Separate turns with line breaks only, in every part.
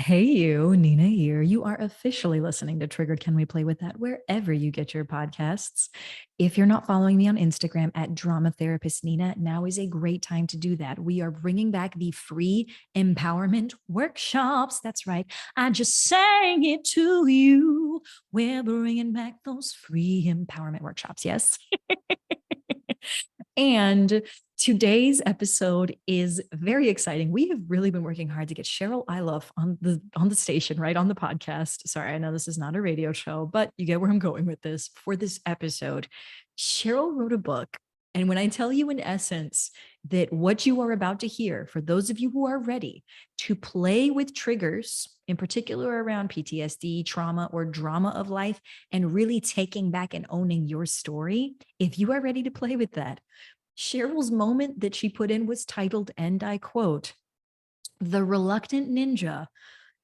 Hey, you, Nina here. You are officially listening to Triggered. Can we play with that? Wherever you get your podcasts. If you're not following me on Instagram at Drama Therapist Nina, now is a great time to do that. We are bringing back the free empowerment workshops. That's right. I just sang it to you. We're bringing back those free empowerment workshops. Yes. And today's episode is very exciting. We have really been working hard to get Cheryl Ilov on the station, right? On the podcast. Sorry, I know this is not a radio show, but you get where I'm going with this. For this episode, Cheryl wrote a book. And when I tell you in essence that what you are about to hear, for those of you who are ready to play with triggers, in particular around PTSD, trauma, or drama of life, and really taking back and owning your story, if you are ready to play with that, Cheryl's moment that she put in was titled, and I quote, "The Reluctant Ninja,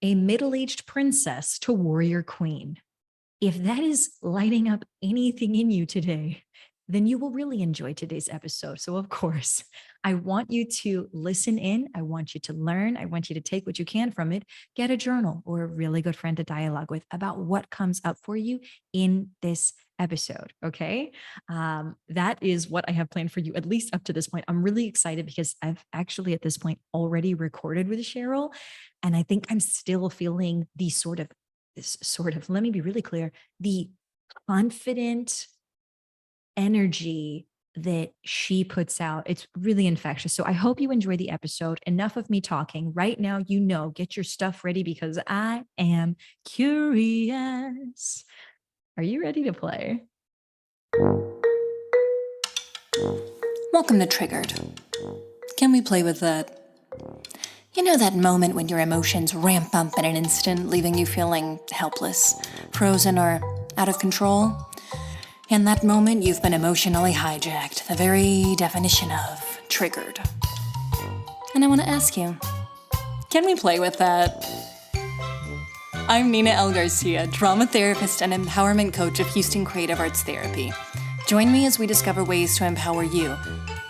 a Middle-Aged Princess to Warrior Queen." If that is lighting up anything in you today, then you will really enjoy today's episode. So, of course, I want you to listen in. I want you to learn. I want you to take what you can from it, get a journal or a really good friend to dialogue with about what comes up for you in this episode. Okay. That is what I have planned for you, at least up to this point. I'm really excited because I've actually at this point already recorded with Cheryl. And I think I'm still feeling let me be really clear, the confident energy that she puts out. It's really infectious. So I hope you enjoy the episode. Enough of me talking. Right now, get your stuff ready because I am curious. Are you ready to play?
Welcome to Triggered. Can we play with that? You know that moment when your emotions ramp up in an instant, leaving you feeling helpless, frozen, or out of control? In that moment, you've been emotionally hijacked, the very definition of triggered. And I want to ask you, can we play with that? I'm Nina L. Garcia, drama therapist and empowerment coach of Houston Creative Arts Therapy. Join me as we discover ways to empower you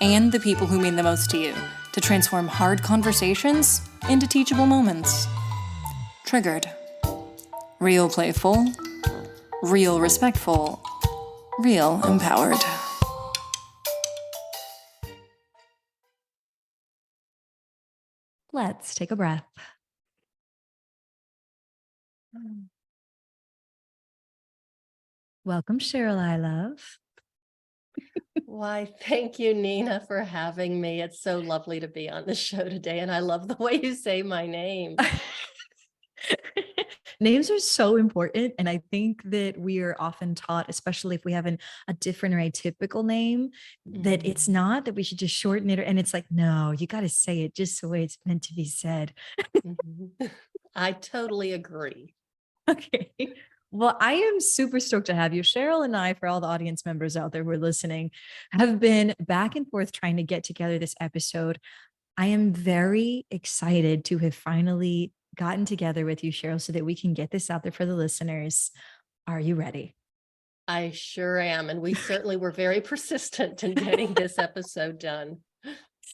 and the people who mean the most to you to transform hard conversations into teachable moments. Triggered. Real playful. Real respectful. Real empowered.
Let's take a breath. Welcome, Cheryl Ilov.
Why, thank you, Nina, for having me. It's so lovely to be on the show today. And I love the way you say my name.
Names are so important. And I think that we are often taught, especially if we have a different or atypical name, that it's not that we should just shorten it. And it's like, no, you got to say it just the way it's meant to be said.
I totally agree.
Okay. Well, I am super stoked to have you. Cheryl and I, for all the audience members out there who are listening, have been back and forth trying to get together this episode. I am very excited to have finally gotten together with you, Cheryl, so that we can get this out there for the listeners. Are you ready?
I sure am. And we certainly were very persistent in getting this episode done.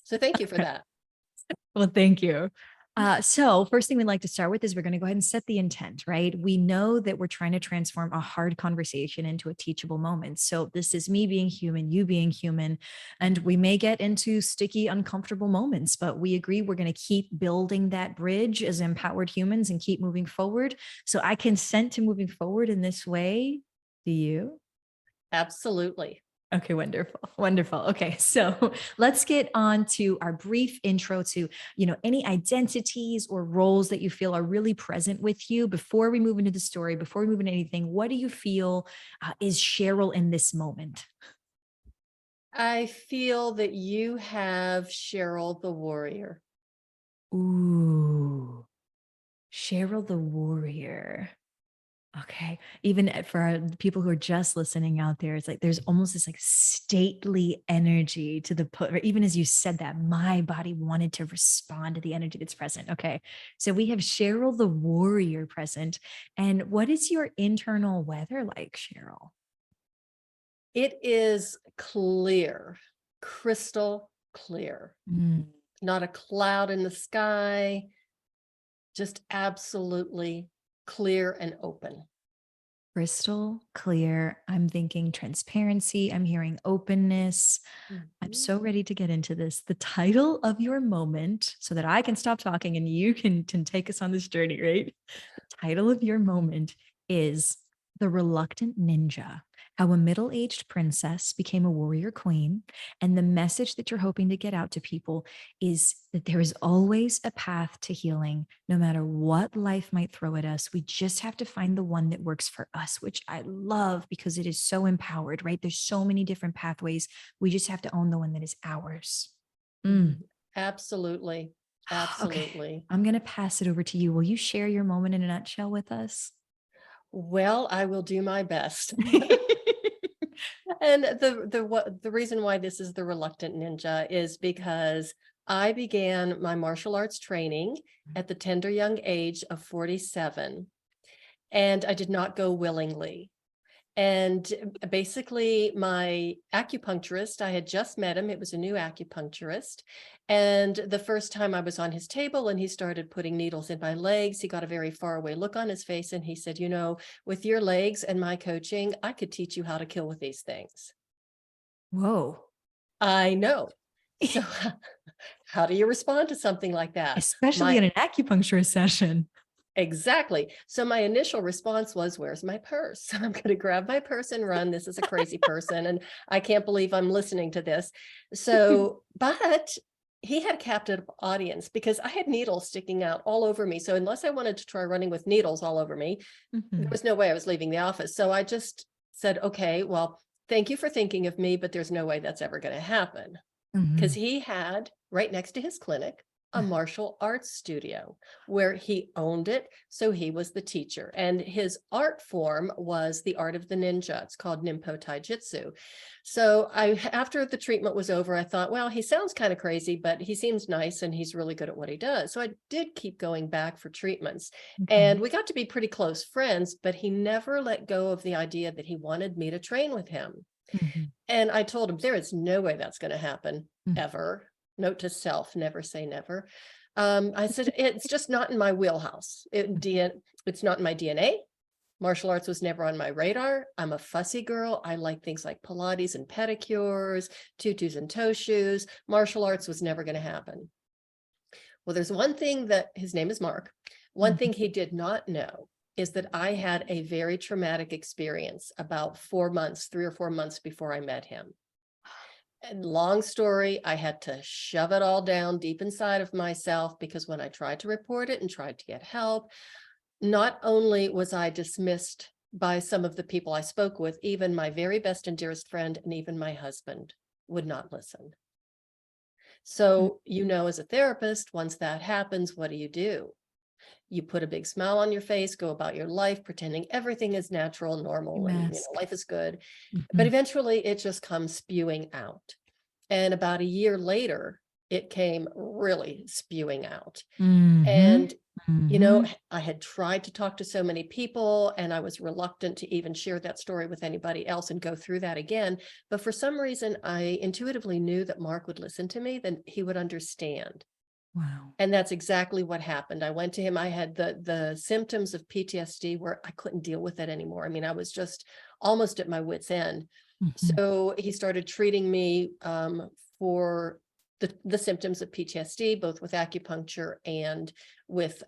So thank you for that.
Well, thank you. So first thing we'd like to start with is we're going to go ahead and set the intent, right? We know that we're trying to transform a hard conversation into a teachable moment. So this is me being human, you being human, and we may get into sticky, uncomfortable moments, but we agree we're going to keep building that bridge as empowered humans and keep moving forward. So I consent to moving forward in this way. Do you?
Absolutely.
Okay, wonderful. Wonderful. Okay, so let's get on to our brief intro to, any identities or roles that you feel are really present with you before we move into the story, before we move into anything. What do you feel is Cheryl in this moment?
I feel that you have Cheryl the warrior.
Ooh, Cheryl the warrior. Okay. Even for people who are just listening out there, it's like there's almost this like stately energy to the put, or even as you said that, my body wanted to respond to the energy that's present. Okay. So we have Cheryl the warrior present. And what is your internal weather like, Cheryl?
It is clear, crystal clear.
Mm.
Not a cloud in the sky, just absolutely clear and open.
Crystal clear. I'm thinking transparency. I'm hearing openness. I'm
Mhm.
so ready to get into this. The title of your moment, so that I can stop talking and you can take us on this journey, right? The title of your moment is The Reluctant Ninja: How a Middle-Aged Princess Became a Warrior Queen. And the message that you're hoping to get out to people is that there is always a path to healing, no matter what life might throw at us. We just have to find the one that works for us, which I love because it is so empowered, right? There's so many different pathways. We just have to own the one that is ours. Mm.
Absolutely.
Okay.
Absolutely.
I'm going to pass it over to you. Will you share your moment in a nutshell with us?
Well, I will do my best. And the reason why this is the reluctant ninja is because I began my martial arts training at the tender young age of 47, and I did not go willingly. And basically, my acupuncturist, I had just met him. It was a new acupuncturist. And the first time I was on his table and he started putting needles in my legs, he got a very far away look on his face. And he said, you know, with your legs and my coaching, I could teach you how to kill with these things.
Whoa.
I know. So how do you respond to something like that?
Especially
My
in an acupuncturist session.
Exactly. So my initial response was, where's my purse? I'm going to grab my purse and run. This is a crazy person. And I can't believe I'm listening to this. So, but he had a captive audience because I had needles sticking out all over me. So unless I wanted to try running with needles all over me, there was no way I was leaving the office. So I just said, okay, well, thank you for thinking of me, but there's no way that's ever going to happen. Because
Mhm.
he had right next to his clinic a martial arts studio where he owned it. So he was the teacher, and his art form was the art of the ninja. It's called Nimpo Taijutsu. So after the treatment was over, I thought, well, he sounds kind of crazy, but he seems nice and he's really good at what he does. So I did keep going back for treatments, and
Okay.
we got to be pretty close friends, but he never let go of the idea that he wanted me to train with him.
Mhm.
And I told him, there is no way that's going to happen
Mm.
ever. Note to self, never say never. I said, it's just not in my wheelhouse. It's not in my DNA. Martial arts was never on my radar. I'm a fussy girl. I like things like Pilates and pedicures, tutus and toe shoes. Martial arts was never going to happen. Well, there's one thing that his name is Mark. One thing
Mhm.
he did not know is that I had a very traumatic experience about 4 months, 3 or 4 months before I met him. And long story, I had to shove it all down deep inside of myself because when I tried to report it and tried to get help, not only was I dismissed by some of the people I spoke with, even my very best and dearest friend and even my husband would not listen. So, you know, as a therapist, once that happens, what do? You put a big smile on your face, go about your life, pretending everything is natural, normal, and
Mask.
life is good. But
Mhm.
eventually it just comes spewing out. And about a year later, it came really spewing out.
Mhm.
And,
Mhm.
I had tried to talk to so many people and I was reluctant to even share that story with anybody else and go through that again. But for some reason, I intuitively knew that Mark would listen to me, then he would understand.
Wow.
And that's exactly what happened. I went to him. I had the symptoms of PTSD where I couldn't deal with it anymore. I mean, I was just almost at my wit's end.
Mhm.
So he started treating me for the symptoms of PTSD, both with acupuncture and with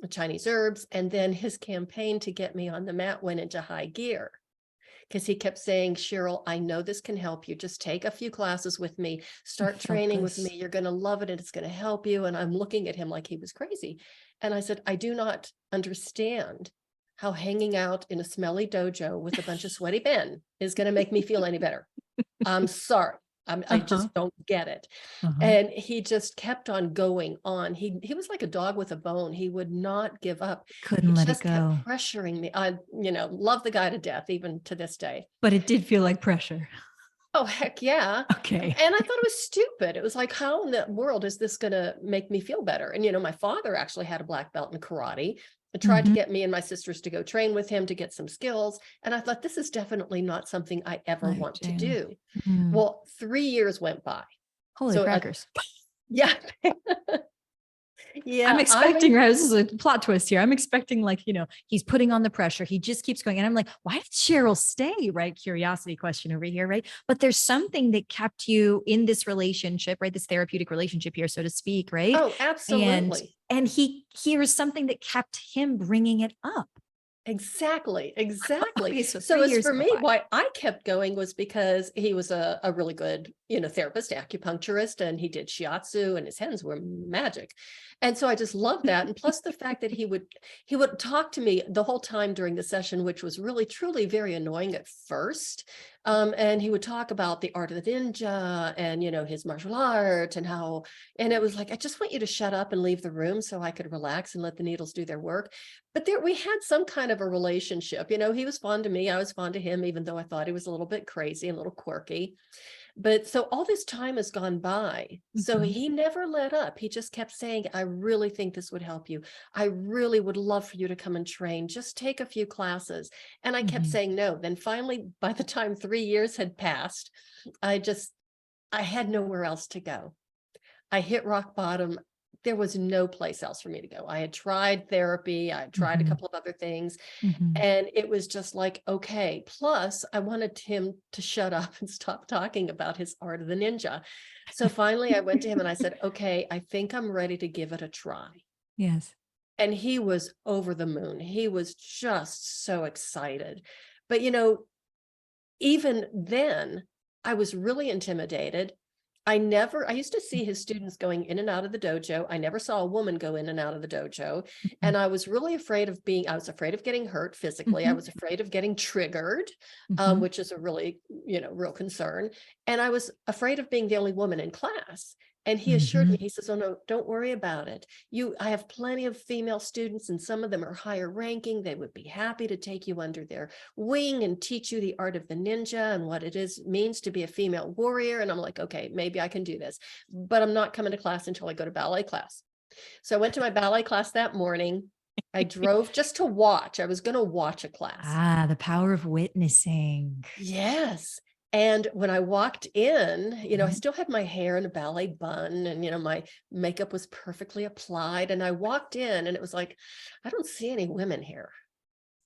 Chinese herbs. And then his campaign to get me on the mat went into high gear because he kept saying, Cheryl, I know this can help you. Just take a few classes with me,
I
start
felt
training with me.
this.
You're going to love it and it's going to help you. And I'm looking at him like he was crazy. And I said, I do not understand how hanging out in a smelly dojo with a bunch of sweaty men is going to make me feel any better. I'm sorry. I
Uh-huh.
just don't get it.
Uh-huh.
And he just kept on going on. He was like a dog with a bone. He would not give up. He
Couldn't let it
just kept
go.
pressuring me. I, love the guy to death, even to this day.
But it did feel like pressure.
Oh, heck yeah. And
Okay.
I thought it was stupid. It was like, how in the world is this going to make me feel better? And, my father actually had a black belt in karate. I tried to
Mhm.
get me and my sisters to go train with him to get some skills. And I thought, this is definitely not something I ever
My
want to
jam.
do.
Mm.
Well, 3 years went by.
Holy
So,
crackers.
yeah.
I'm
Yeah,
expecting, right? This is a plot twist here. I'm expecting, like, he's putting on the pressure. He just keeps going. And I'm like, why did Cheryl stay? Right. Curiosity question over here. Right. But there's something that kept you in this relationship, right? This therapeutic relationship here, so to speak. Right.
oh,
And,
absolutely.
and here's something that kept him bringing it up.
Exactly, exactly.
Okay. So
So
3
as
years
for
go
me,
by.
why I kept going was because he was a really good, therapist, acupuncturist, and he did shiatsu, and his hands were magic. And so I just loved that. And plus the fact that he would talk to me the whole time during the session, which was really truly very annoying at first. And he would talk about the art of the ninja and his martial art and it was like, I just want you to shut up and leave the room so I could relax and let the needles do their work. But there we had some kind of a relationship. He was fond of me, I was fond of him, even though I thought he was a little bit crazy and a little quirky. But so all this time has gone by. So
Mhm.
he never let up. He just kept saying, I really think this would help you. I really would love for you to come and train. Just take a few classes. And I kept
Mhm.
saying no. Then finally, by the time 3 years had passed, I had nowhere else to go. I hit rock bottom. There was no place else for me to go. I had tried therapy. I had tried a
Mhm.
couple of other things.
Mhm.
And it was just like, okay. Plus, I wanted him to shut up and stop talking about his art of the ninja. So finally, I went to him and I said, okay, I think I'm ready to give it a try.
Yes.
And he was over the moon. He was just so excited. But, even then, I was really intimidated. I used to see his students going in and out of the dojo. I never saw a woman go in and out of the dojo.
Mhm.
And I was really I was afraid of getting hurt physically. I
Mhm.
was afraid of getting triggered,
Mhm.
which is a really, real concern. And I was afraid of being the only woman in class. And he assured me,
Mhm.
he says, oh no, don't worry about it. I have plenty of female students and some of them are higher ranking. They would be happy to take you under their wing and teach you the art of the ninja and what means to be a female warrior. And I'm like, okay, maybe I can do this, but I'm not coming to class until I go to ballet class. So I went to my ballet class that morning. I drove just to watch. I was going to watch a class.
The power of witnessing.
Yes. And when I walked in, I
Mhm.
still had my hair in a ballet bun and, my makeup was perfectly applied. And I walked in and it was like, I don't see any women here.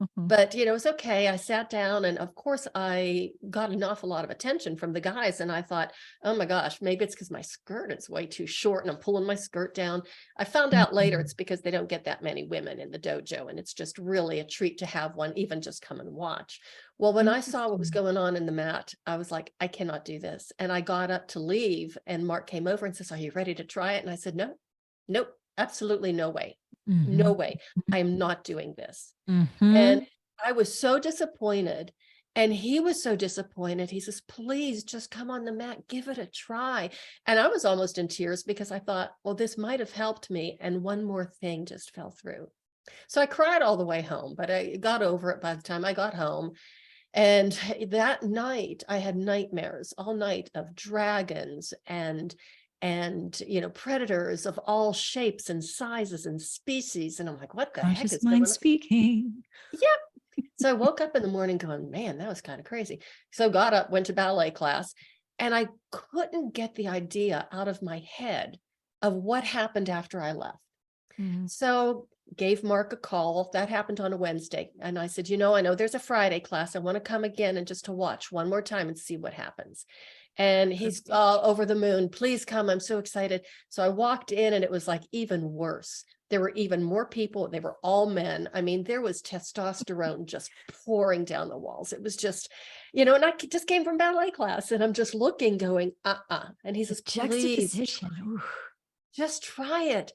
Mhm.
But, it's okay. I sat down and of course I got an awful lot of attention from the guys. And I thought, oh my gosh, maybe it's because my skirt is way too short and I'm pulling my skirt down. I found out later
Mhm.
it's because they don't get that many women in the dojo. And it's just really a treat to have one, even just come and watch. Well, when I saw what was
Interesting.
going on in the mat, I was like, I cannot do this. And I got up to leave and Mark came over and says, are you ready to try it? And I said, no, nope, absolutely no way. No
Mhm.
way. I am not doing this. And
Mhm.
I was so disappointed. And he was so disappointed. He says, please just come on the mat, give it a try. And I was almost in tears because I thought, well, this might have helped me. And one more thing just fell through. So I cried all the way home, but I got over it by the time I got home. And that night I had nightmares all night of dragons and predators of all shapes and sizes and species. And I'm like, what the heck
Conscious
is
mind
going on?
speaking.
Yeah. So I woke up in the morning going, man, that was kind of crazy. So got up, went to ballet class, and I couldn't get the idea out of my head of what happened after I left.
Mhm.
So gave Mark a call. That happened on a Wednesday. And I said, I know there's a Friday class. I want to come again and just to watch one more time and see what happens. And he's all over the moon. Please come. I'm so excited. So I walked in and it was like even worse. There were even more people. They were all men. I mean, there was testosterone just pouring down the walls. It was just, and I just came from ballet class and I'm just looking, going, And he
The
says, please
juxtaposition. Ooh.
just try it.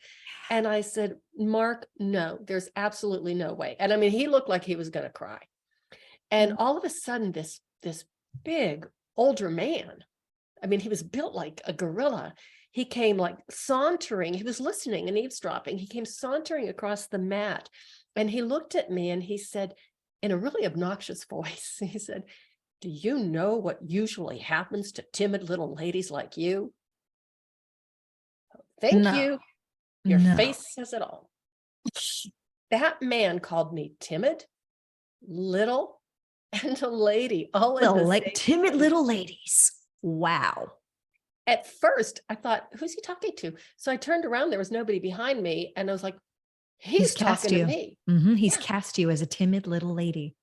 And I said, Mark, no, there's absolutely no way. And I mean, he looked like he was going to cry. And
Mm.
all of a sudden, this big older man, I mean, he was built like a gorilla. He came like sauntering. He was listening and eavesdropping. He came sauntering across the mat and he looked at me and he said, in a really obnoxious voice, he said, do you know what usually happens to timid little ladies like you? Thank
No,
you. Your
no.
face says it all. That man called me timid, little, and a lady all in
Well,
the
like
same
timid
sentence.
little ladies. Wow.
At first, I thought, who's he talking to? So I turned around, there was nobody behind me, and I was like,
He's
he's
cast
talking to
you.
me.
He's
Yeah.
cast you as a timid little lady.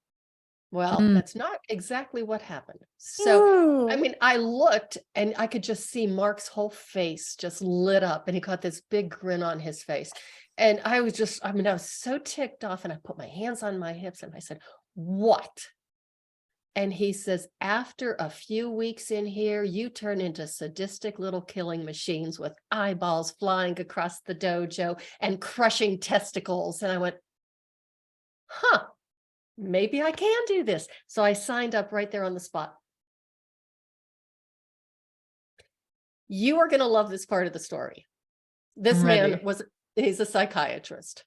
Well,
Mm.
that's not exactly what happened. So, I mean, I looked and I could just see Mark's whole face just lit up, and he got this big grin on his face. And I was just, I mean, I was so ticked off, and I put my hands on my hips and I said, what? And he says, after a few weeks in here, you turn into sadistic little killing machines with eyeballs flying across the dojo and crushing testicles. And I went, huh, maybe I can do this. So I signed up right there on the spot. You are going to love this part of the story. This
I'm
man
ready.
he's a psychiatrist.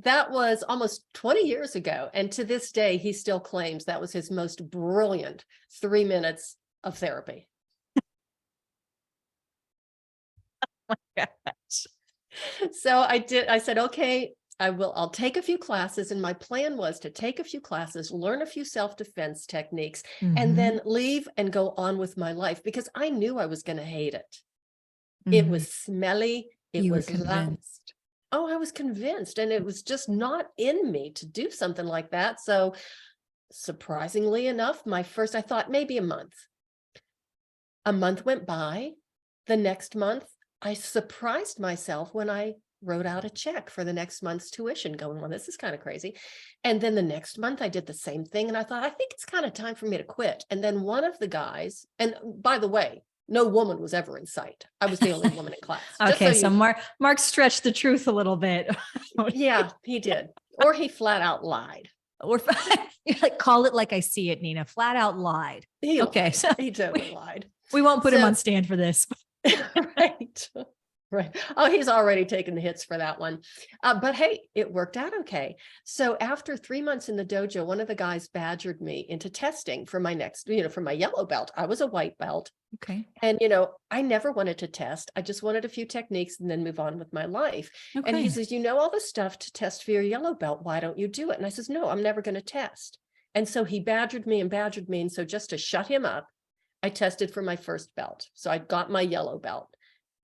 That was almost 20 years ago. And to this day, he still claims that was his most brilliant 3 minutes of therapy.
Gosh.
So I said, okay, I'll take a few classes. And my plan was to take a few classes, learn a few self-defense techniques, and then leave and go on with my life, because I knew I was going to hate it. It was smelly. It
You were
was loud.
convinced.
Oh, I was convinced. And it was just not in me to do something like that. So surprisingly enough, I thought maybe a month. A month went by. The next month, I surprised myself when I wrote out a check for the next month's tuition, going, well, this is kind of crazy. And then the next month I did the same thing. And I thought, I think it's kind of time for me to quit. And then one of the guys, and by the way, no woman was ever in sight. I was the only woman in class.
Okay, so Mark stretched the truth a little bit.
Yeah, he did. Or he flat out lied.
Or like, call it like I see it, Nina. Flat out lied.
He
Okay,
lied.
so
He totally lied.
we won't put him on stand for this.
Right. Right. Oh, he's already taken the hits for that one. But hey, it worked out okay. So after 3 months in the dojo, one of the guys badgered me into testing for my next, for my yellow belt. I was a white belt.
Okay.
And, I never wanted to test. I just wanted a few techniques and then move on with my life.
Okay.
And he says, all the stuff to test for your yellow belt. Why don't you do it? And I says, no, I'm never going to test. And so he badgered me. And so just to shut him up, I tested for my first belt. So I got my yellow belt.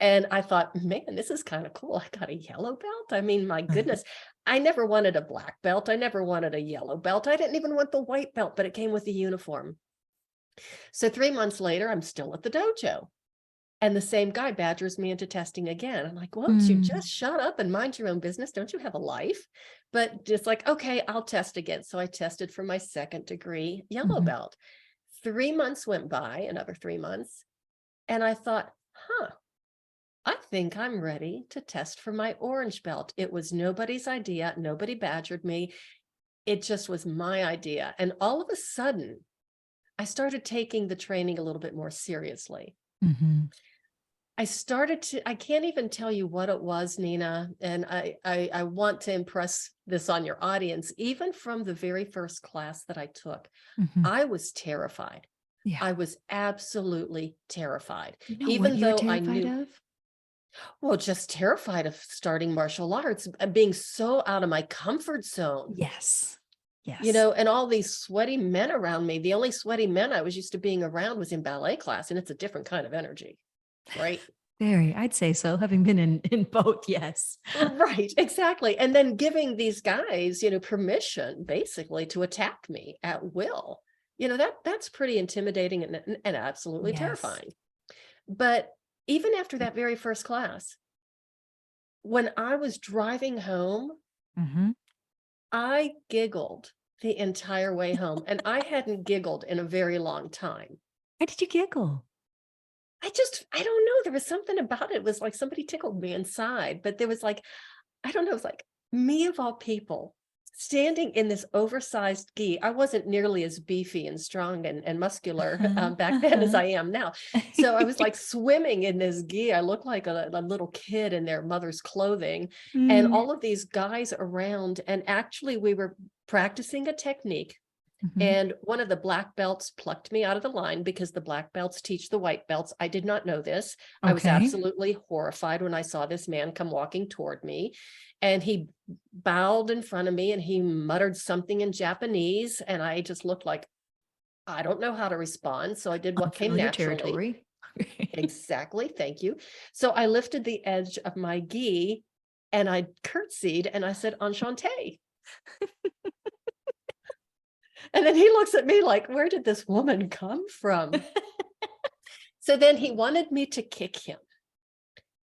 And I thought, man, this is kind of cool. I got a yellow belt. I mean, my goodness, I never wanted a black belt. I never wanted a yellow belt. I didn't even want the white belt, but it came with the uniform. So 3 months later, I'm still at the dojo. And the same guy badgers me into testing again. I'm like, won't you just shut up and mind your own business? Don't you have a life? But just like, okay, I'll test again. So I tested for my 2nd degree yellow belt. 3 months went by, another 3 months. And I thought, I think I'm ready to test for my orange belt. It was nobody's idea. Nobody badgered me. It just was my idea. And all of a sudden, I started taking the training a little bit more seriously. I can't even tell you what it was, Nina. And I want to impress this on your audience. Even from the very first class that I took, I was terrified.
Yeah.
I was absolutely terrified.
Even though I knew.
Well, just terrified of starting martial arts and being so out of my comfort zone.
Yes. Yes.
And all these sweaty men around me. The only sweaty men I was used to being around was in ballet class, and it's a different kind of energy, right?
Very, I'd say so, having been in both, yes.
Right, exactly. And then giving these guys, permission basically to attack me at will. That's pretty intimidating and absolutely terrifying. But even after that very first class, when I was driving home, I giggled the entire way home, and I hadn't giggled in a very long time.
Why did you giggle?
I don't know. There was something about it. It was like somebody tickled me inside, but there was like, I don't know, it was like me of all people standing in this oversized gi. I wasn't nearly as beefy and strong and muscular back then as I am now. So I was like swimming in this gi. I looked like a little kid in their mother's clothing, and all of these guys around. And actually we were practicing a technique. And one of the black belts plucked me out of the line, because the black belts teach the white belts. I did not know this. I was absolutely horrified when I saw this man come walking toward me, and he bowed in front of me and he muttered something in Japanese. And I just looked like, I don't know how to respond. So I did what came
Unfamiliar
naturally.
territory.
Exactly. Thank you. So I lifted the edge of my gi and I curtsied and I said, Enchanté. And then he looks at me like, where did this woman come from? So then he wanted me to kick him.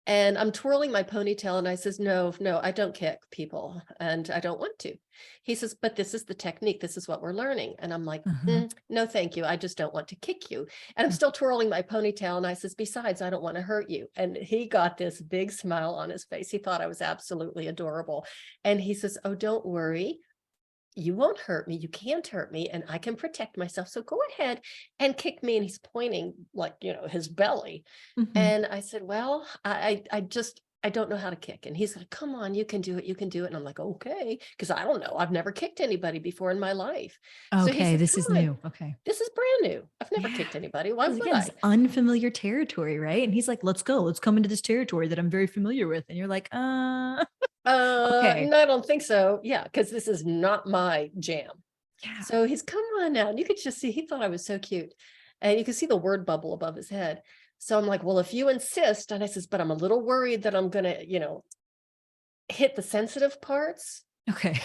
And I'm twirling my ponytail and I says, no, no, I don't kick people and I don't want to. He says, but this is the technique. This is what we're learning. And I'm like,
Uh-huh.
no, thank you. I just don't want to kick you. And I'm still twirling my ponytail. And I says, besides, I don't want to hurt you. And he got this big smile on his face. He thought I was absolutely adorable. And he says, oh, don't worry. You won't hurt me. You can't hurt me. And I can protect myself. So go ahead and kick me. And he's pointing like, his belly.
Mhm.
And I said, well, I don't know how to kick. And he's like, come on, you can do it. You can do it. And I'm like, okay. Cause I don't know. I've never kicked anybody before in my life. So he
Okay,
said,
this is
come on,
new. Okay.
this is brand new. I've never
Yeah.
kicked anybody. Why
'Cause
would
again, it's
I?
unfamiliar territory, right? And he's like, let's go. Let's come into this territory that I'm very familiar with. And you're like, okay.
No, I don't think so. Yeah. Cause this is not my jam.
Yeah.
So he's, come on now. And you could just see, he thought I was so cute. And you could see the word bubble above his head. So I'm like, well, if you insist, and I says, but I'm a little worried that I'm going to, hit the sensitive parts.
Okay.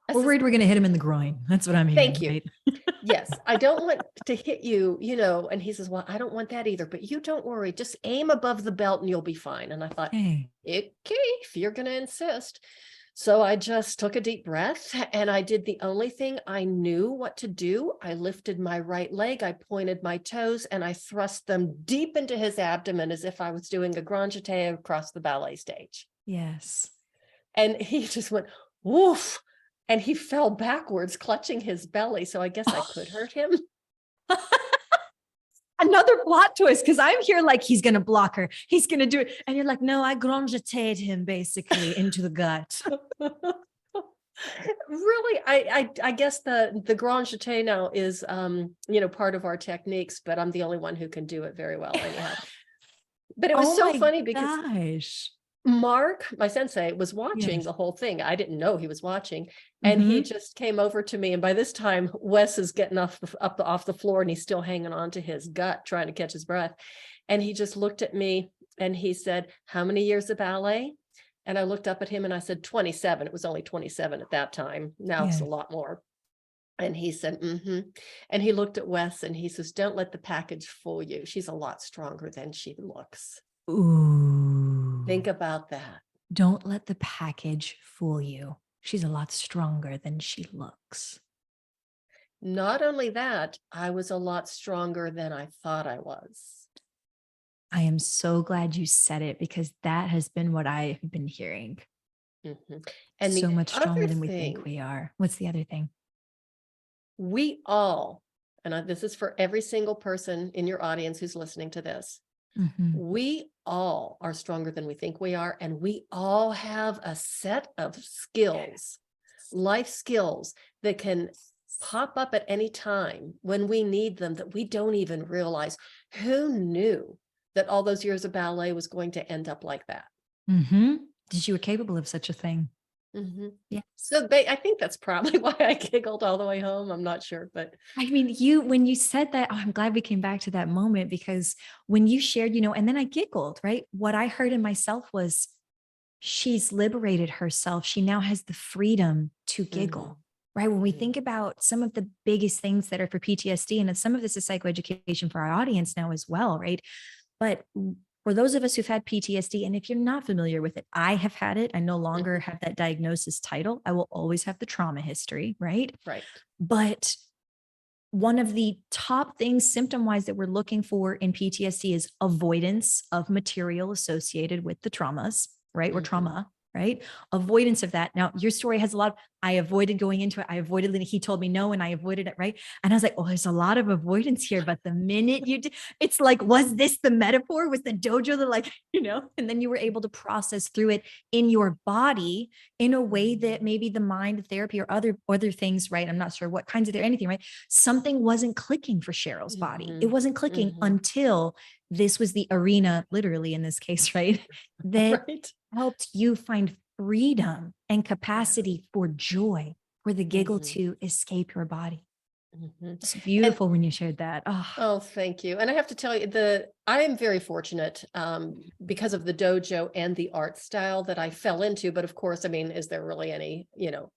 I
We're
says,
worried we're going to hit him in the groin. That's what I'm
thank
hearing,
you.
right?
Yes, I don't want to hit you, and he says, well, I don't want that either, but you don't worry, just aim above the belt and you'll be fine. And I thought,
Okay.
okay, if you're going to insist. So I just took a deep breath and I did the only thing I knew what to do. I lifted my right leg, I pointed my toes, and I thrust them deep into his abdomen as if I was doing a grand jeté across the ballet stage.
Yes.
And he just went, woof, and he fell backwards, clutching his belly. So I guess I could hurt him.
Another plot twist, because I'm here like he's going to block her. He's going to do it. And you're like, no, I grand jetéed him basically into the gut.
Really, I guess the grand jeté now is part of our techniques, but I'm the only one who can do it very well anyhow. But it was
Oh
so
my
funny because
gosh.
Mark, my sensei, was watching
Yes.
the whole thing. I didn't know he was watching, and he
Mhm.
just came over to me. And by this time, Wes is getting off the floor, and he's still hanging on to his gut, trying to catch his breath. And he just looked at me, and he said, "How many years of ballet?" And I looked up at him, and I said, 27. It was only 27 at that time. Now it's a
Yes.
lot more. And he said, mm-hmm. And he looked at Wes, and he says, "Don't let the package fool you. She's a lot stronger than she looks."
Ooh.
Think about that.
Don't let the package fool you. She's a lot stronger than she looks.
Not only that, I was a lot stronger than I thought I was.
I am so glad you said it because that has been what I have been hearing.
Mhm. And
So
the
much
other
stronger than we think
thing,
we are. What's the other thing?
we all, and this is for every single person in your audience who's listening to this,
Mhm.
we all are stronger than we think we are. And we all have a set of skills, life skills that can pop up at any time when we need them that we don't even realize. Who knew that all those years of ballet was going to end up like that?
Mhm. Did you were capable of such a thing?
Mhm.
Yes.
So I think that's probably why I giggled all the way home. I'm not sure, but
I mean, when you said that, oh, I'm glad we came back to that moment because when you shared, and then I giggled, right? What I heard in myself was she's liberated herself. She now has the freedom to
mhm,
giggle, right? When we
mhm,
think about some of the biggest things that are for PTSD, and some of this is psychoeducation for our audience now as well, right? But for those of us who've had PTSD, and if you're not familiar with it, I have had it. I no longer
mhm,
have that diagnosis title. I will always have the trauma history, right?
right.
But one of the top things symptom wise that we're looking for in PTSD is avoidance of material associated with the traumas, right? Or
Mhm,
trauma, right? Avoidance of that. Now, your story has a lot. I avoided going into it. I avoided it. He told me no, and I avoided it, right? And I was like, oh, there's a lot of avoidance here. But the minute you did, it's like, was this the metaphor? Was the dojo the like, and then you were able to process through it in your body in a way that
mhm,
maybe the mind therapy or other things, right? I'm not sure what kinds of there anything, right? Something wasn't clicking for Cheryl's body. It
mhm,
wasn't clicking
mhm.
until this was the arena, literally in this case, right? That
Right.
helped you find freedom and
Yeah.
capacity for joy, for the giggle
Mhm.
to escape your body.
Mhm.
It's
And
beautiful when you shared that. Oh,
oh, thank you. And I have to tell you, I am very fortunate because of the dojo and the art style that I fell into. But of course, I mean, is there really any,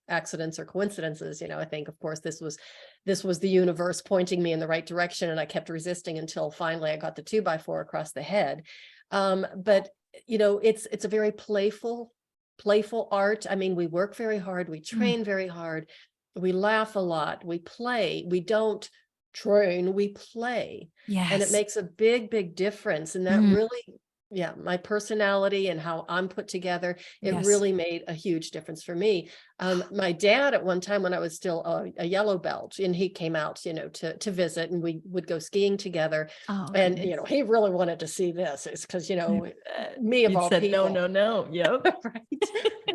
accidents or coincidences? I think, of course, this was the universe pointing me in the right direction, and I kept resisting until finally I got the 2x4 across the head. But it's a very playful art. I mean, we work very hard, we
mm,
train very hard, we laugh a lot, we play, we don't train, we play. And it
yes.
makes a big difference. And that
Mm,
really, yeah, my personality and how I'm put together, it
yes.
really made a huge difference for me. My dad at one time, when I was still a yellow belt, and he came out, to visit, and we would go skiing together.
Oh,
And,
goodness.
he really wanted to see this. It's because,
Mm.
me of
You
all
said, no,
people.
no, no. Yep.
Right.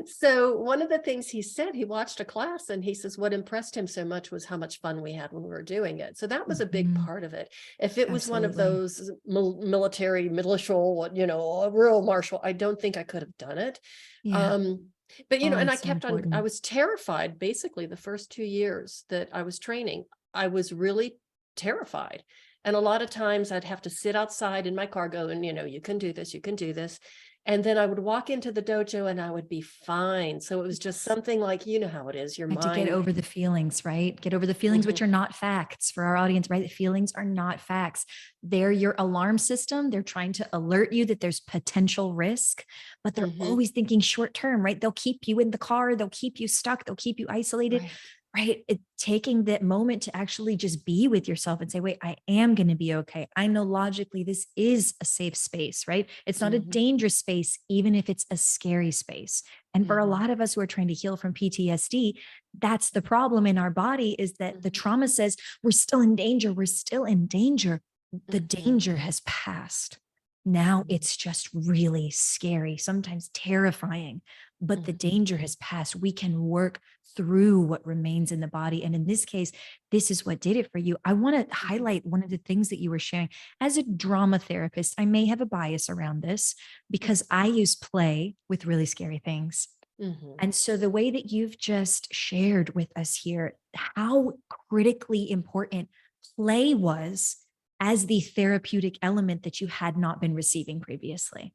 So one of the things he said, he watched a class and he says what impressed him so much was how much fun we had when we were doing it. So that was a big
Mhm.
part of it. If it was one of
Absolutely.
those military, militia, a real martial, I don't think I could have done it.
Yeah.
Um, but
Oh,
and
it's so
I
important.
was terrified basically the first 2 years that I was training. I was really terrified. And a lot of times I'd have to sit outside in my car going, you can do this, you can do this. And then I would walk into the dojo and I would be fine. So it was just
Yes.
something like, how it is, your
Like to get
mind.
over the feelings, right? Get over the feelings, which
Mhm,
are not facts for our audience, right? The feelings are not facts. They're your alarm system. They're trying to alert you that there's potential risk, but they're
mhm,
always thinking short term, right? They'll keep you in the car, they'll keep you stuck, they'll keep you isolated,
right.
right? Taking that moment to actually just be with yourself and say, wait, I am going to be okay. I know logically this is a safe space, right? It's not a
Mhm,
dangerous space, even if it's a scary space. And for a
mhm,
lot of us who are trying to heal from PTSD, that's the problem in our body, is that the
mhm,
trauma says we're still in danger. We're still in danger. The
mhm,
danger has passed. Now
mhm,
it's just really scary, sometimes terrifying, but the
mhm,
danger has passed. We can work through what remains in the body. And in this case, this is what did it for you. I want to
mhm,
highlight one of the things that you were sharing. As a drama therapist, I may have a bias around this because I use play with really scary things.
mhm,
And so the way that you've just shared with us here, how critically important play was as the therapeutic element that you had not been receiving previously,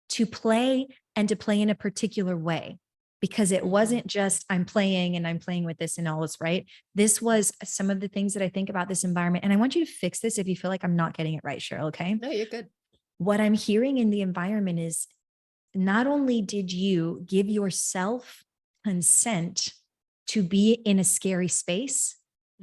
to play and to play in a particular way, because it
mhm.
wasn't just I'm playing and I'm playing with this and all this, right? This was some of the things that I think about this environment. And I want you to fix this if you feel like I'm not getting it right, Cheryl. Okay.
No, you're good.
What I'm hearing in the environment is not only did you give yourself consent to be in a scary space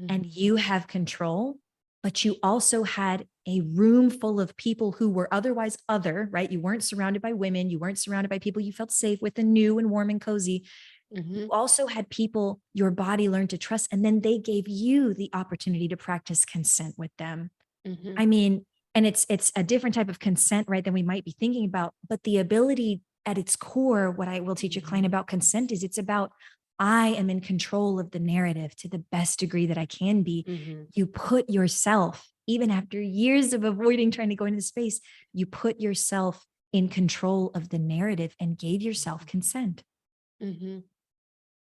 and
Mhm,
you have control, but you also had a room full of people who were otherwise other, right? You weren't surrounded by women, you weren't surrounded by people you felt safe with and new and warm and cozy. You
mhm,
also had people your body learned to trust, and then they gave you the opportunity to practice consent with them.
mhm,
I mean, and it's a different type of consent, right, than we might be thinking about. But the ability at its core, what I will teach a client
mhm,
about consent is it's about I am in control of the narrative to the best degree that I can be.
mhm,
You put yourself, even after years of avoiding trying to go into the space, you put yourself in control of the narrative and gave yourself
mhm,
consent
mhm.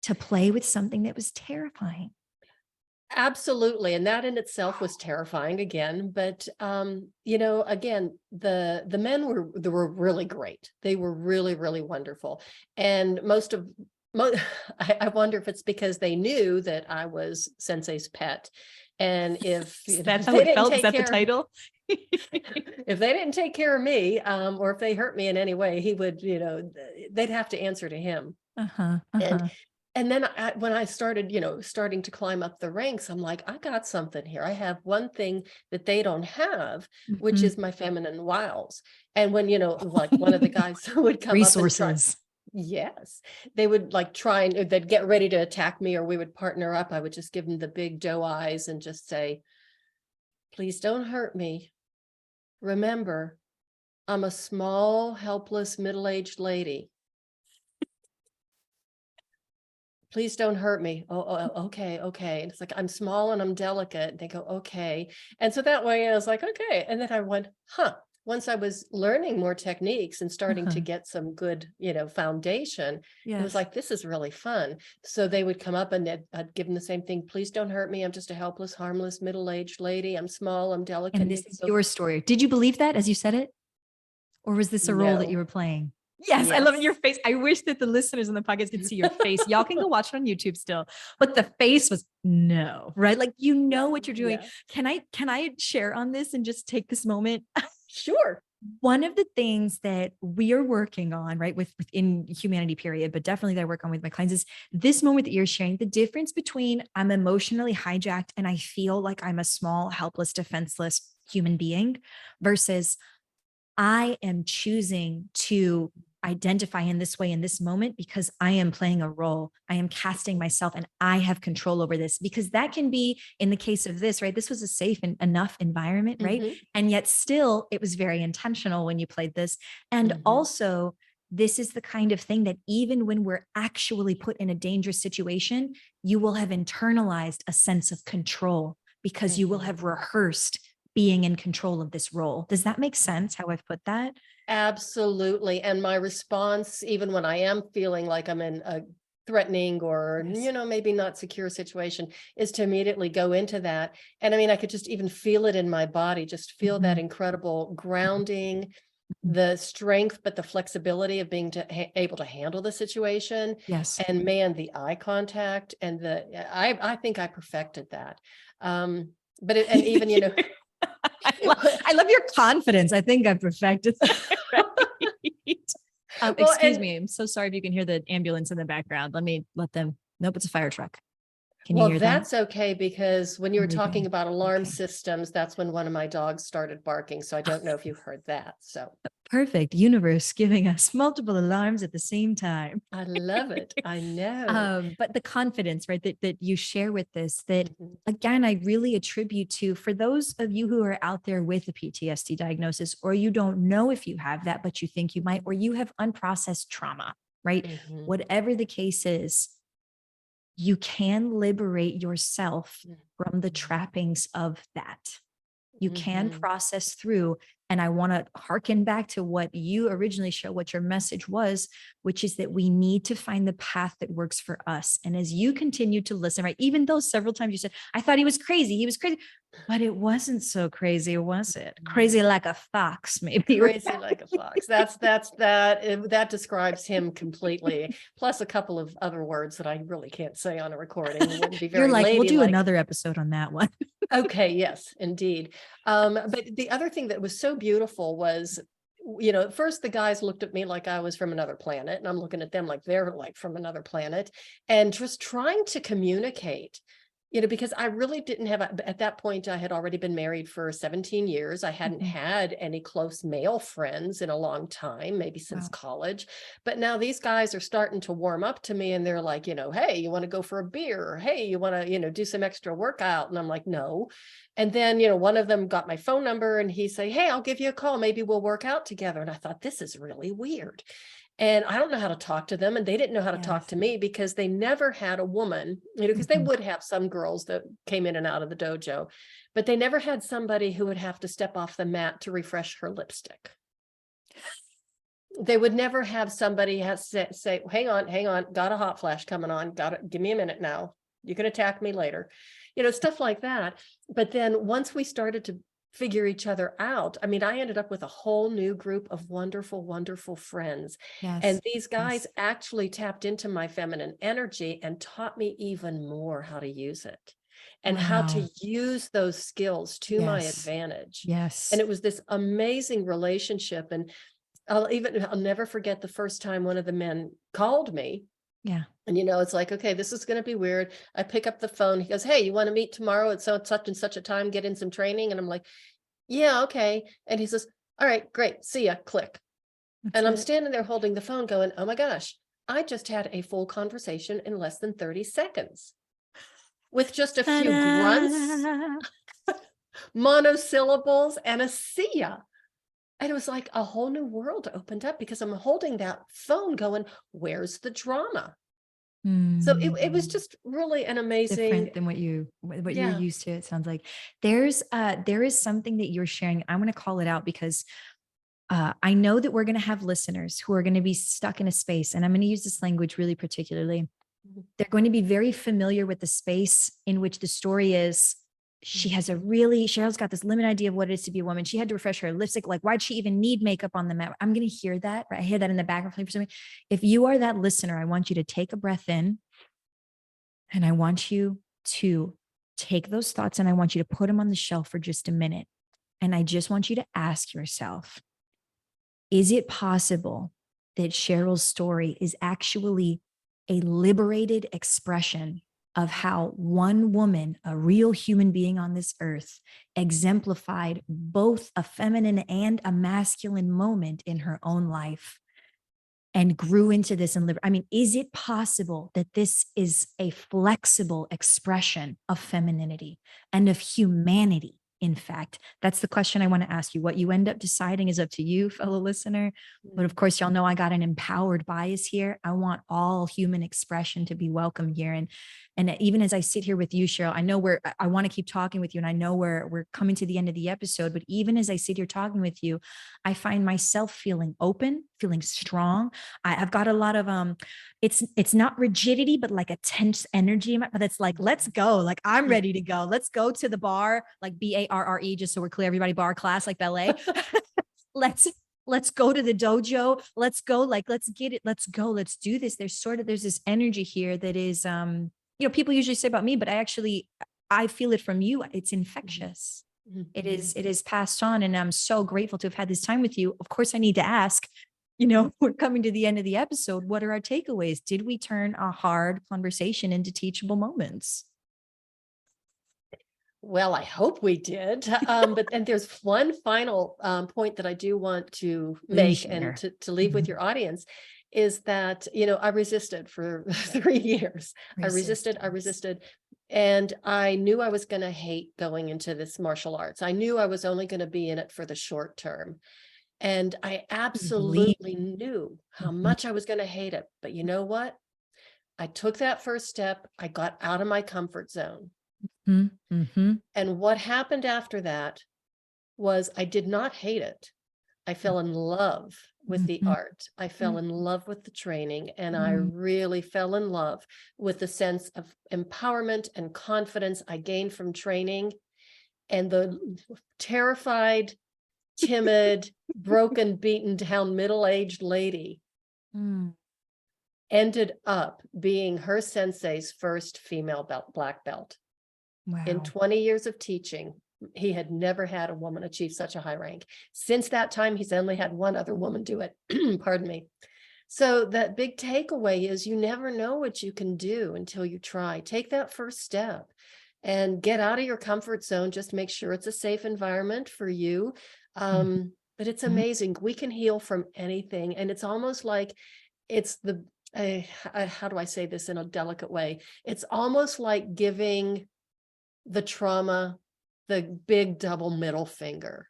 to play with something that was terrifying.
Absolutely, and that in itself was terrifying again, but, again, the men were really great. They were really wonderful, and most of mo I wonder if it's because they knew that I was Sensei's pet, and if,
Is that
if
how
they
it
didn't
felt? Is
take
that the
care
title?
if they didn't take care of me, or if they hurt me in any way, he would, they'd have to answer to him.
Uh-huh.
And
Uh-huh.
and then when I started, starting to climb up the ranks, I'm like, I got something here. I have one thing that they don't have, which
Mhm.
is my feminine wiles. And when, like one of the guys would come up and try,
Resources.
yes, they would like try and they'd get ready to attack me or we would partner up. I would just give them the big doe eyes and just say, please don't hurt me. Remember, I'm a small, helpless, middle-aged lady. Please don't hurt me. Okay, okay. And it's like, I'm small and I'm delicate. They go, okay. And so that way I was like, okay. And then I went, huh. once I was learning more techniques and starting to
Uh-huh.
get some good, foundation, it was
Yes.
like, this is really fun. So they would come up and I'd give them the same thing. Please don't hurt me. I'm just a helpless, harmless, middle-aged lady. I'm small. I'm delicate.
And
You
this
can
is
go.
your story. Did you believe that as you said it? Or was this a role that you
No.
were playing? Yes, I love it. Your
Yes.
face. I wish that the listeners in the podcast could see your face. Y'all can go watch it on YouTube still, but the face was no, right? Like you know what you're doing.
Yeah.
Can I share on this and just take this moment?
Sure.
One of the things that we are working on, right, within humanity, period, but definitely that I work on with my clients is this moment that you're sharing, the difference between I'm emotionally hijacked and I feel like I'm a small, helpless, defenseless human being versus I am choosing to identify in this way in this moment because I am playing a role. I am casting myself and I have control over this because that can be in the case of this, right? This was a safe and enough environment, right?
Mhm.
And yet still it was very intentional when you played this. And
Mhm.
also, this is the kind of thing that even when we're actually put in a dangerous situation, you will have internalized a sense of control because you will
Mhm.
have rehearsed being in control of this role. Does that make sense how I've put that?
Absolutely. And my response, even when I am feeling like I'm in a threatening or,
Yes.
maybe not secure situation, is to immediately go into that. And I mean, I could just even feel it in my body, just feel that
Mhm.
incredible grounding,
Mhm.
the strength, but the flexibility of being able to handle the situation.
Yes.
And man, the eye contact and I think I perfected that. But and even,
I love your confidence. I think I perfected it. Right?
well,
Excuse
and
me. I'm so sorry if you can hear the ambulance in the background. Let me let them. Nope, it's a fire truck. Can you
Well,
hear that?
that's okay because when you
There
were
we go.
talking about alarm
Okay.
systems, that's when one of my dogs started barking. So I don't know if you heard that. So
Perfect. Universe giving us multiple alarms at the same time.
I love it. I know.
But the confidence, right, that you share with this, that
Mhm.
again, I really attribute to for those of you who are out there with a PTSD diagnosis, or you don't know if you have that, but you think you might, or you have unprocessed trauma, right?
Mhm.
Whatever the case is, you can liberate yourself from the trappings of that. You can
Mhm.
process through. And I want to harken back to what you originally showed, what your message was, which is that we need to find the path that works for us. And as you continue to listen, right, even though several times you said, I thought he was crazy, but it wasn't so crazy, was it?
Mhm.
Crazy like a fox, maybe.
Crazy like a fox. That describes him completely. Plus a couple of other words that I really can't say on a recording. It wouldn't be
You're
very
like, we'll do
ladylike.
another episode on that one.
Okay, yes, indeed. But the other thing that was so beautiful was, at first the guys looked at me like I was from another planet, and I'm looking at them like they're like from another planet, and just trying to communicate. Because I really didn't have, at that point, I had already been married for 17 years. I hadn't
Mhm.
had any close male friends in a long time, maybe since
Wow.
college. But now these guys are starting to warm up to me and they're like, hey, you want to go for a beer? Or, hey, you want to, do some extra workout? And I'm like, no. And then, one of them got my phone number and he say, hey, I'll give you a call. Maybe we'll work out together. And I thought, this is really weird. And I don't know how to talk to them. And they didn't know how to talk
Yes.
to me because they never had a woman, because they
Mhm.
would have some girls that came in and out of the dojo, but they never had somebody who would have to step off the mat to refresh her lipstick. They would never have somebody has to say, hang on, got a hot flash coming on, got it, give me a minute now. You can attack me later, stuff like that. But then once we started to figure each other out, I mean, I ended up with a whole new group of wonderful, wonderful friends. And
Yes.
these guys
Yes.
actually tapped into my feminine energy and taught me even more how to use it and how to
Wow.
use those skills to my
Yes.
advantage. And
Yes.
it was this amazing relationship. And I'll never forget the first time one of the men called me.
Yeah.
And it's like, okay, this is going to be weird. I pick up the phone. He goes, hey, you want to meet tomorrow at such and such a time, get in some training? And I'm like, yeah, okay. And he says, all right, great. See ya. Click.
That's
And I'm
it.
standing there holding the phone going, oh my gosh, I just had a full conversation in less than 30 seconds with just a few grunts,
Ta-da!
monosyllables, and a see ya. And it was like a whole new world opened up because I'm holding that phone going, where's the drama? So it was
Mm.
just really an
Different
amazing,
than what you're
yeah.
used to, it sounds like. There is something that you're sharing. I'm going to call it out because I know that we're going to have listeners who are going to be stuck in a space, and I'm going to use this language really particularly. They're going to be very familiar with the space in which the story is. Cheryl's got this limited idea of what it is to be a woman. She had to refresh her lipstick. Like, why'd she even need makeup on the mat? I'm going to hear that, right? I hear that in the background for something. If you are that listener, I want you to take a breath in, and I want you to take those thoughts and I want you to put them on the shelf for just a minute. And I just want you to ask yourself, is it possible that Cheryl's story is actually a liberated expression of how one woman, a real human being on this earth, exemplified both a feminine and a masculine moment in her own life and grew into this and I mean, is it possible that this is a flexible expression of femininity and of humanity? In fact, that's the question I want to ask you. What you end up deciding is up to you, fellow listener. But of course, y'all know I got an empowered bias here. I want all human expression to be welcome here. And even as I sit here with you, Cheryl, I know I want to keep talking with you, and I know we're coming to the end of the episode. But even as I sit here talking with you, I find myself feeling open, feeling strong. I've got a lot of it's not rigidity, but like a tense energy. But it's like, let's go. Like, I'm ready to go. Let's go to the bar, like BARRE, just so we're clear, everybody, bar class, like ballet. Let's go to the dojo. Let's go. Like, let's get it. Let's go. Let's do this. There's this energy here that is, people usually say about me, but I feel it from you. It's infectious. It is passed on. And I'm so grateful to have had this time with you. Of course, I need to ask, we're coming to the end of the episode. What are our takeaways? Did we turn a hard conversation into teachable moments?
Well, I hope we did. And there's one final point that I do want to make and to leave with your audience is that, I resisted for 3 years. I resisted. And I knew I was going to hate going into this martial arts. I knew I was only going to be in it for the short term. And I absolutely knew how much I was going to hate it. But you know what? I took that first step. I got out of my comfort zone. And what happened after that was I did not hate it. I fell in love with the art. I fell in love with the training, and I really fell in love with the sense of empowerment and confidence I gained from training. And the terrified, timid, broken, beaten down, middle-aged lady ended up being her sensei's first female black belt. Wow. In 20 years of teaching, he had never had a woman achieve such a high rank. Since that time, he's only had one other woman do it. Pardon me. So that big takeaway is you never know what you can do until you try. Take that first step and get out of your comfort zone. Just make sure it's a safe environment for you. But it's amazing. We can heal from anything. And it's almost like it's how do I say this in a delicate way? It's almost like giving the trauma the big double middle finger.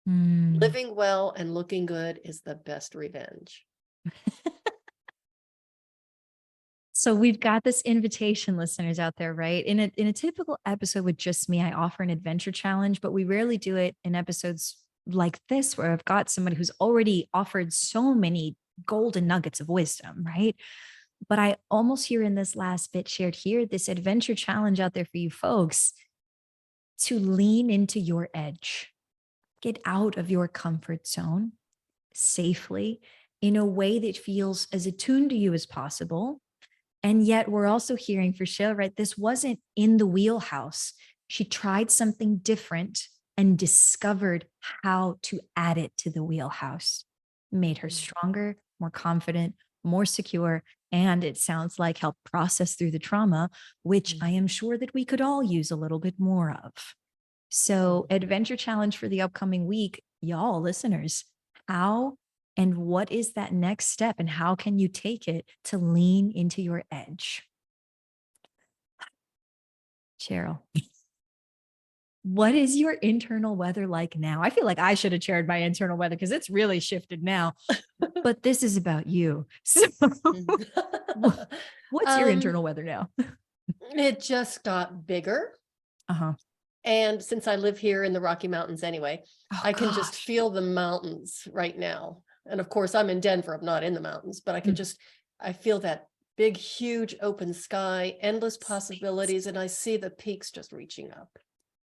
Living well and looking good is the best revenge.
So we've got this invitation, listeners out there, right? In a typical episode with just me, I offer an adventure challenge, but we rarely do it in episodes like this, where I've got somebody who's already offered so many golden nuggets of wisdom, right? But I almost hear in this last bit shared here, this adventure challenge out there for you folks to lean into your edge, get out of your comfort zone safely in a way that feels as attuned to you as possible. And yet we're also hearing for Cheryl, right? This wasn't in the wheelhouse. She tried something different and discovered how to add it to the wheelhouse. It made her stronger, more confident, more secure, and it sounds like helped process through the trauma, which I am sure that we could all use a little bit more of. So adventure challenge for the upcoming week, y'all listeners, how and what is that next step, and how can you take it to lean into your edge? Cheryl, what is your internal weather like now? I feel like I should have shared my internal weather because it's really shifted now, but this is about you. So what's your internal weather now?
It just got bigger. And since I live here in the Rocky Mountains anyway,
Oh
I can just
gosh.
feel the mountains right now. And of course, I'm in Denver, I'm not in the mountains, but I feel that big, huge open sky, endless possibilities, and I see the peaks just reaching up.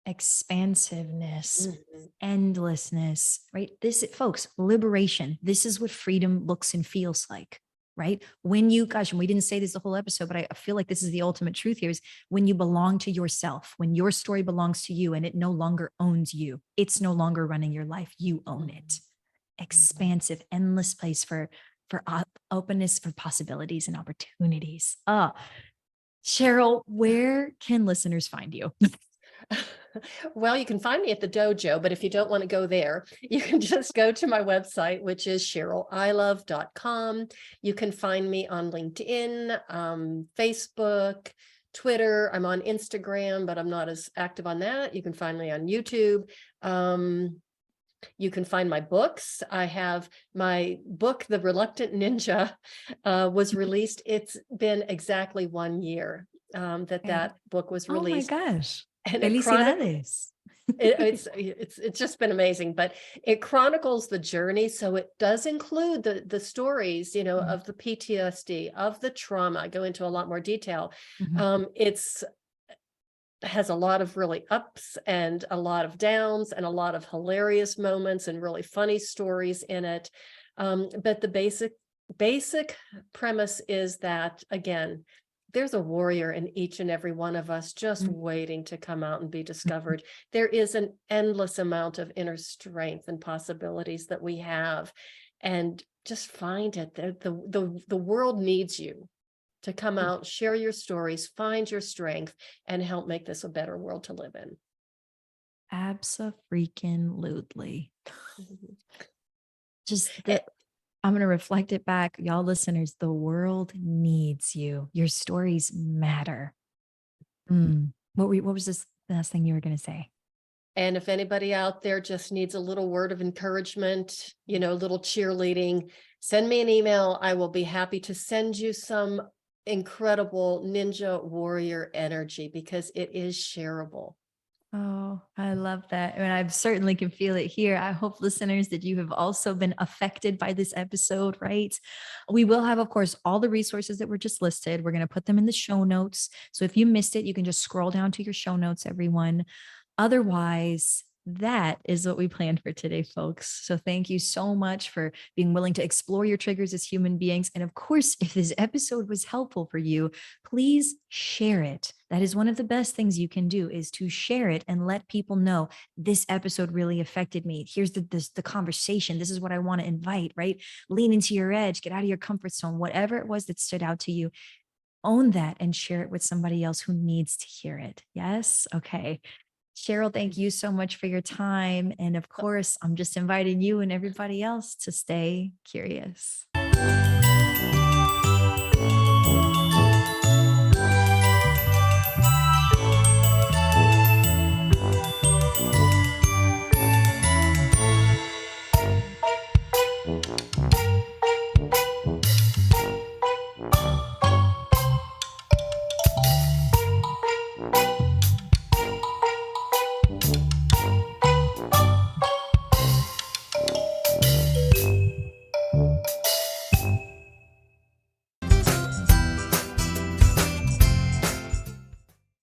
Expansiveness,
Mhm.
endlessness, right? This, folks, liberation. This is what freedom looks and feels like, right? When you, gosh, and we didn't say this the whole episode, but I feel like this is the ultimate truth here is when you belong to yourself, when your story belongs to you and it no longer owns you, it's no longer running your life, you own it.
Mhm.
Expansive, endless place for openness, for possibilities and opportunities. Cheryl, where can listeners find you?
Well, you can find me at the dojo, but if you don't want to go there, you can just go to my website, which is CherylIlov.com. You can find me on LinkedIn, Facebook, Twitter. I'm on Instagram, but I'm not as active on that. You can find me on YouTube. You can find my books. I have my book, The Reluctant Ninja, was released. It's been exactly 1 year
Okay.
that book was
Oh my
released,
gosh.
and it chronicles.
Felicidades.
It's just been amazing, but it chronicles the journey. So it does include the stories,
Mhm,
of the PTSD, of the trauma. I go into a lot more detail.
mhm.
It's has a lot of really ups and a lot of downs and a lot of hilarious moments and really funny stories in it. But the basic premise is that, again, there's a warrior in each and every one of us just
Mm,
waiting to come out and be
mhm.
discovered. There is an endless amount of inner strength and possibilities that we have, and just find it. The world needs you to come
Ooh,
out, share your stories, find your strength, and help make this a better world to live in.
abso-freaking-lutely.
Mhm.
Just
Eh,
the I'm going to reflect it back. Y'all listeners, the world needs you. Your stories matter. What was this last thing you were going to say?
And if anybody out there just needs a little word of encouragement, a little cheerleading, send me an email. I will be happy to send you some incredible ninja warrior energy because it is shareable.
Oh, I love that. And I certainly can feel it here. I hope, listeners, that you have also been affected by this episode, right? We will have, of course, all the resources that were just listed. We're going to put them in the show notes. So if you missed it, you can just scroll down to your show notes, everyone. Otherwise, that is what we planned for today, folks. So thank you so much for being willing to explore your triggers as human beings. And of course, if this episode was helpful for you, please share it. That is one of the best things you can do is to share it and let people know this episode really affected me. Here's the conversation. This is what I want to invite, right? Lean into your edge, get out of your comfort zone, whatever it was that stood out to you. Own that and share it with somebody else who needs to hear it. Yes? Okay. Cheryl, thank you so much for your time. And of course, I'm just inviting you and everybody else to stay curious.